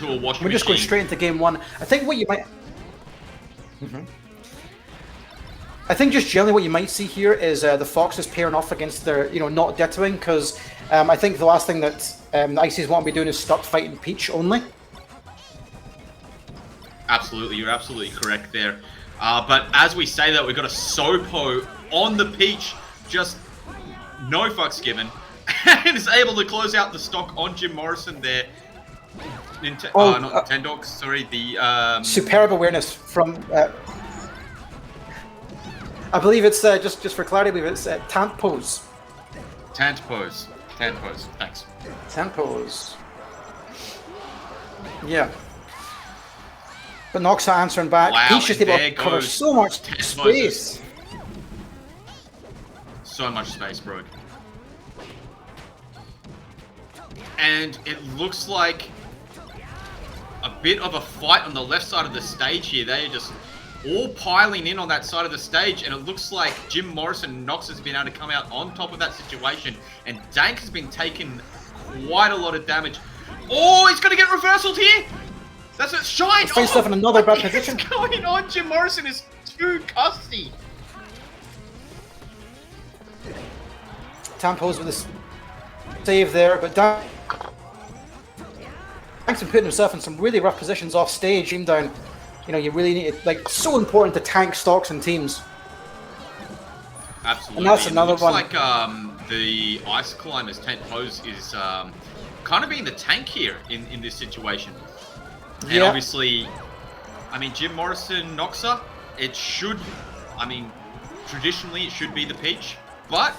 into a washing We're just going straight into game one. I think what you might... I think just generally what you might see here is the Foxes pairing off against their, not dittoing, because I think the last thing that the Ices want to be doing is stuck fighting Peach only. Absolutely, you're absolutely correct there. But as we say that, we've got a Sopo on the Peach, just no fucks given, and is able to close out the stock on Jim Morrison there. Not Tendox, sorry, the... Superb awareness from... I believe it's, just for clarity, I believe it's Tante pose. Tante pose, thanks. Tante pose. Yeah. But Noxxa answering back. Wow, He's just able to cover so much space. So much space, bro. And it looks like a bit of a fight on the left side of the stage here. They are just all piling in on that side of the stage, and it looks like Jim Morrison and Noxxa has been able to come out on top of that situation, and Dank has been taking quite a lot of damage. Oh, he's going to get reversaled here! That's it, Shine! He finds himself in another bad position. What's going on? Jim Morrison is too custy. Tampos with a save there, but Dank's been putting himself in some really rough positions off stage, aim down. You really need it, so important to tank stocks and teams. Absolutely. And that's another one. Looks like the Ice Climber's Tent Pose is kind of being the tank here in this situation. And obviously, Jim Morrison, Noxxa, it should, traditionally it should be the Peach, but,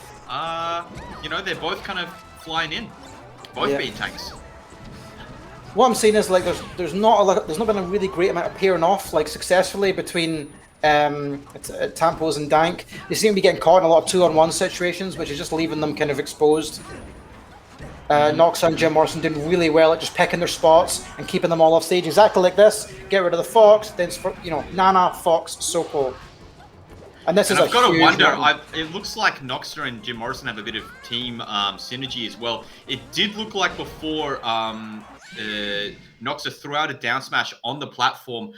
they're both kind of flying in, both being tanks. What I'm saying is, there's not been a really great amount of pairing off, successfully between Tampos and Dank. They seem to be getting caught in a lot of 2-on-1 situations, which is just leaving them kind of exposed. Noxxa and Jim Morrison doing really well at just picking their spots and keeping them all off stage. Exactly like this. Get rid of the Fox, then Nana, Fox, Sopo. And this is I've got to wonder. one. It looks like Noxxa and Jim Morrison have a bit of team synergy as well. It did look like before Noxxa threw out a down smash on the platform,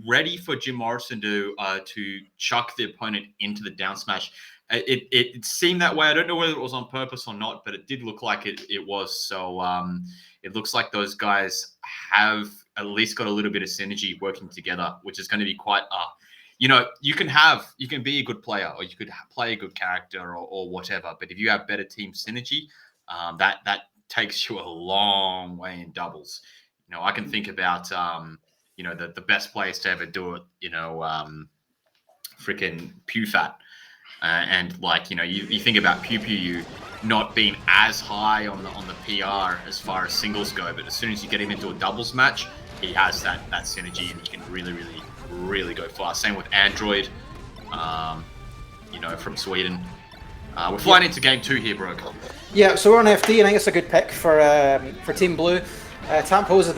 ready for Jim Morrison to chuck the opponent into the down smash. It seemed that way. I don't know whether it was on purpose or not, but it did look like it was. So it looks like those guys have at least got a little bit of synergy working together, which is going to be quite you can be a good player, or you could play a good character, or whatever. But if you have better team synergy, that takes you a long way in doubles. I can think about the best players to ever do it. Freaking PewFat, and you think about Pew not being as high on the PR as far as singles go, but as soon as you get him into a doubles match, he has that synergy, and he can really go far. Same with Android, from Sweden. We're flying into game 2 here, bro. Yeah, so we're on FD, and I think it's a good pick for Team Blue. Tampos has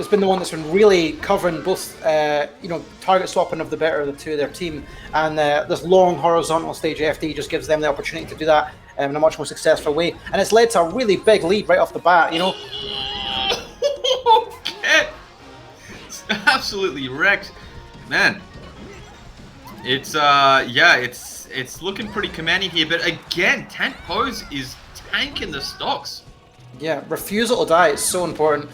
been the one that's been really covering both, target swapping of the better of the two of their team, and this long horizontal stage FD just gives them the opportunity to do that in a much more successful way, and it's led to a really big lead right off the bat. Okay. It's absolutely wrecked, man. It's it's looking pretty commanding here, but again, Tent Pose is tanking the stocks. Yeah, refusal to die is so important.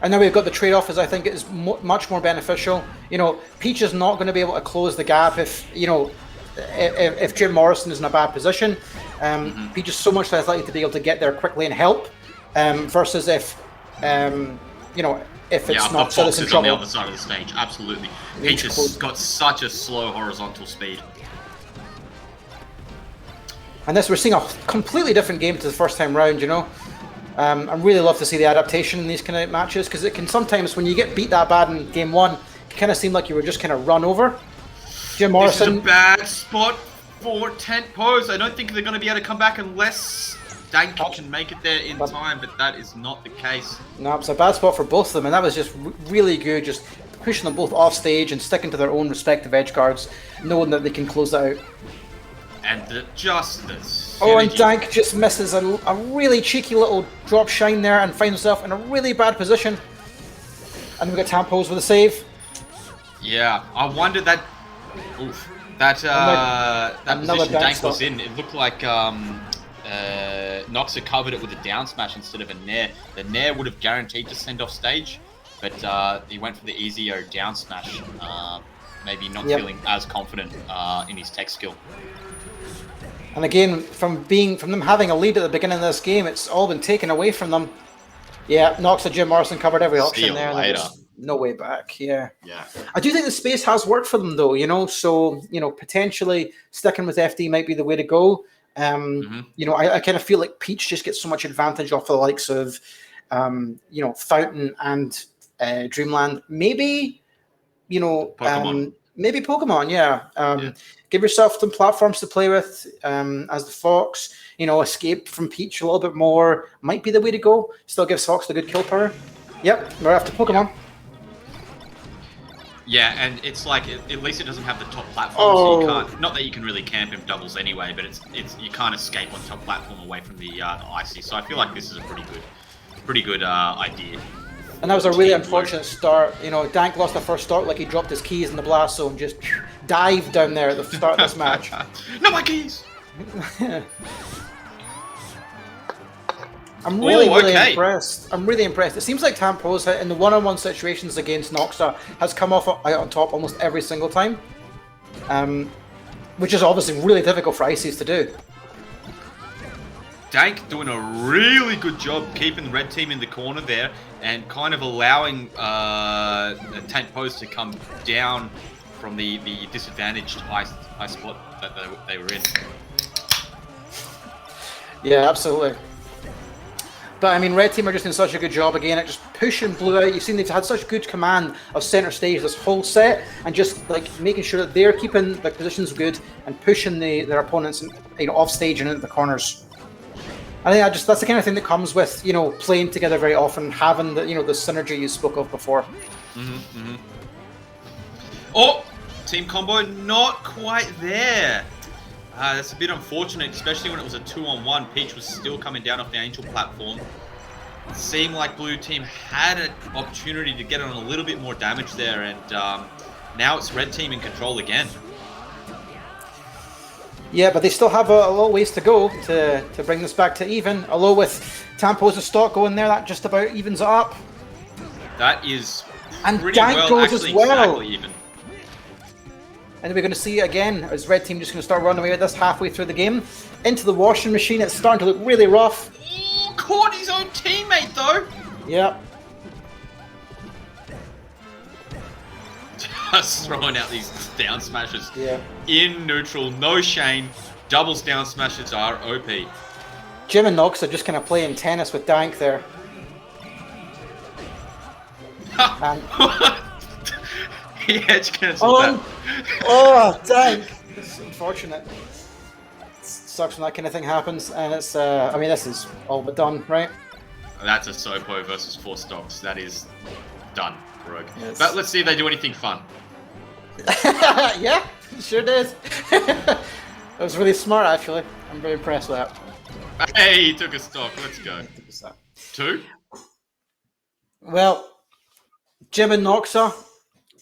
And now we've got the trade-off, as I think it is much more beneficial. Peach is not going to be able to close the gap if Jim Morrison is in a bad position. Peach is so much less likely to be able to get there quickly and help, versus if it's not Fox in is trouble. on the other side of the stage. Absolutely, Peach has got such a slow horizontal speed. And we're seeing a completely different game to the first time round, I really love to see the adaptation in these kind of matches, because it can sometimes, when you get beat that bad in game 1, it kind of seem like you were just kind of run over. Jim Morrison... This is a bad spot for Tent Pose. I don't think they're going to be able to come back unless Dank can make it there in time, but that is not the case. No, it's a bad spot for both of them, and that was just really good, just pushing them both off stage and sticking to their own respective edge guards, knowing that they can close that out. And just the Oh, and synergy. Dank just misses a really cheeky little drop shine there and finds himself in a really bad position. And we got Tampos with a save. Yeah, I wondered that. Oof, that position Dank was in. It looked like Noxxa covered it with a down smash instead of a nair. The nair would have guaranteed to send off stage, but he went for the easier down smash. Maybe not feeling as confident in his tech skill. And again, from them having a lead at the beginning of this game, it's all been taken away from them. Yeah, Noxxa, Jim Morrison covered every option there. Later. No way back. Yeah. I do think the space has worked for them though, so potentially sticking with FD might be the way to go. I kind of feel like Peach just gets so much advantage off the likes of Fountain and Dreamland. Maybe Pokemon. Maybe Pokemon, Give yourself some platforms to play with as the Fox. Escape from Peach a little bit more might be the way to go. Still gives Fox the good kill power. Yep, we're after Pokemon. Yeah, and it's like at least it doesn't have the top platform, so you can't. Not that you can really camp him doubles anyway, but it's you can't escape on top platform away from the icy. So I feel like this is a pretty good idea. And that was a really unfortunate start. Dank lost the first start like he dropped his keys in the blast zone, just dived down there at the start of this match. Not my keys! I'm really impressed. I'm really impressed. It seems like Tamposa in the one-on-one situations against Noxxa has come off out on top almost every single time, which is obviously really difficult for Ices to do. Dank doing a really good job keeping the red team in the corner there and kind of allowing Tamposa to come down from the disadvantaged high spot that they were in. Yeah, absolutely. But I mean, red team are just doing such a good job again at just pushing blue out. You've seen they've had such good command of center stage this whole set, and just like making sure that they're keeping their positions good and pushing their opponents off stage and into the corners. I think that's the kind of thing that comes with playing together very often, having the the synergy you spoke of before. Oh, team combo not quite there. That's a bit unfortunate, especially when it was a 2-on-1. Peach was still coming down off the Angel platform. It seemed like blue team had an opportunity to get on a little bit more damage there, and now it's red team in control again. Yeah, but they still have a little ways to go to bring this back to even. Although with Tamposa's stock going there, that just about evens it up. That is and pretty Dank goes as well. Exactly even. And we're going to see it again as red team just going to start running away with this halfway through the game. Into the washing machine, it's starting to look really rough. Oh, caught his own teammate though. Yeah. Just throwing out these down smashes. Yeah. In neutral, no shame. Doubles down smashes are OP. Jim and Noxxa are just kind of playing tennis with Dank there. And he edge cancelled that. Oh, Dank! It's unfortunate. It sucks when that kind of thing happens, and it's. I mean, this is all but done, right? That's a Sopo versus 4 stocks. That is done, Rogue. Yes. But let's see if they do anything fun. Yeah, sure did. That was really smart, actually. I'm very impressed with that. Hey, he took a stock. Let's go. 2? Well, Jim and Noxxa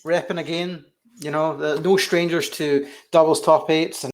repping again. No strangers to doubles top 8s.